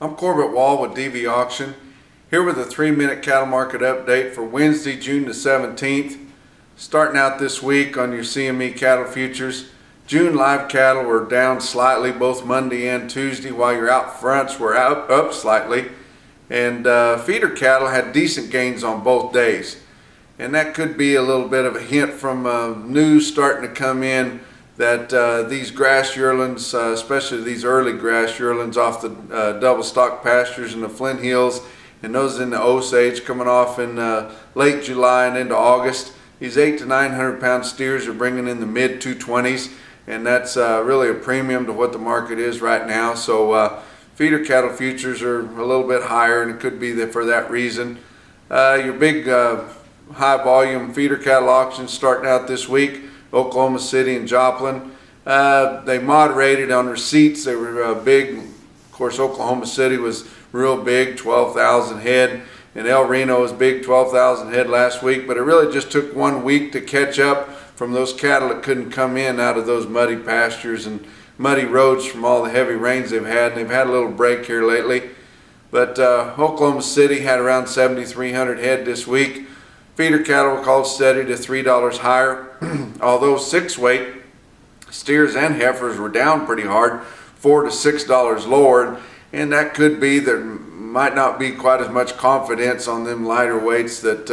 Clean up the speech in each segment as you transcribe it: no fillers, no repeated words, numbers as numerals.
I'm Corbett Wall with DV Auction, here with a 3-minute cattle market update for Wednesday, June the 17th. Starting out this week on your CME cattle futures, June live cattle were down slightly both Monday and Tuesday, while your out fronts were up slightly. And feeder cattle had decent gains on both days. And that could be a little bit of a hint from news starting to come in that these grass yearlings, especially these early grass yearlings off the double stock pastures in the Flint Hills and those in the Osage coming off in late July and into August, these 800 to 900 pound steers are bringing in the mid 220s, and that's really a premium to what the market is right now. So feeder cattle futures are a little bit higher, and it could be that for that reason. Your big high volume feeder cattle auctions starting out this week, Oklahoma City and Joplin. They moderated on receipts. They were big. Of course, Oklahoma City was real big, 12,000 head, and El Reno was big, 12,000 head last week, but it really just took 1 week to catch up from those cattle that couldn't come in out of those muddy pastures and muddy roads from all the heavy rains they've had. And they've had a little break here lately. But Oklahoma City had around 7,300 head this week. Feeder cattle were called steady to $3 higher, although 6-weight steers and heifers were down pretty hard, $4 to $6 lower, and that could be there might not be quite as much confidence on them lighter weights that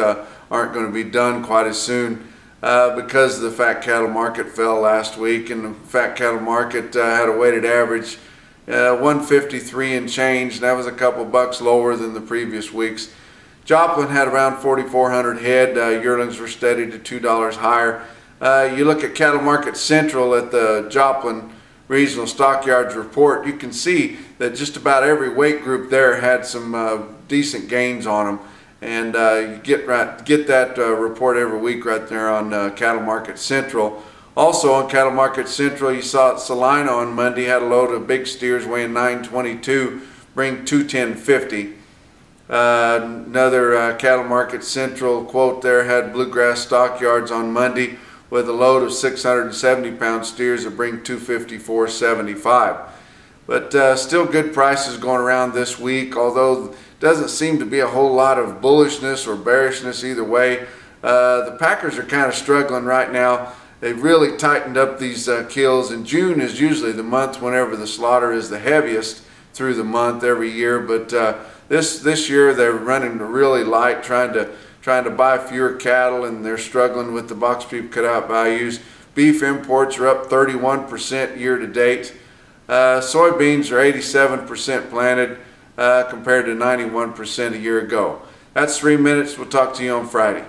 aren't going to be done quite as soon because the fat cattle market fell last week, and the fat cattle market had a weighted average 153 and change, and that was a couple bucks lower than the previous weeks. Joplin had around 4,400 head. Yearlings were steady to $2 higher. You look at Cattle Market Central at the Joplin Regional Stockyards report, you can see that just about every weight group there had some decent gains on them. And you get that report every week right there on Cattle Market Central. Also on Cattle Market Central, you saw at Salina on Monday had a load of big steers weighing 922, bring 210.50. Another Cattle Market Central quote there had Bluegrass Stockyards on Monday with a load of 670 pound steers that bring 254.75. But still good prices going around this week, although doesn't seem to be a whole lot of bullishness or bearishness either way. The packers are kind of struggling right now. They've really tightened up these kills, and June is usually the month whenever the slaughter is the heaviest through the month every year, but this year they're running really light, trying to buy fewer cattle, and they're struggling with the box beef cutout values. Beef imports are up 31% year to date. Soybeans are 87% planted compared to 91% a year ago. That's 3 minutes. We'll talk to you on Friday.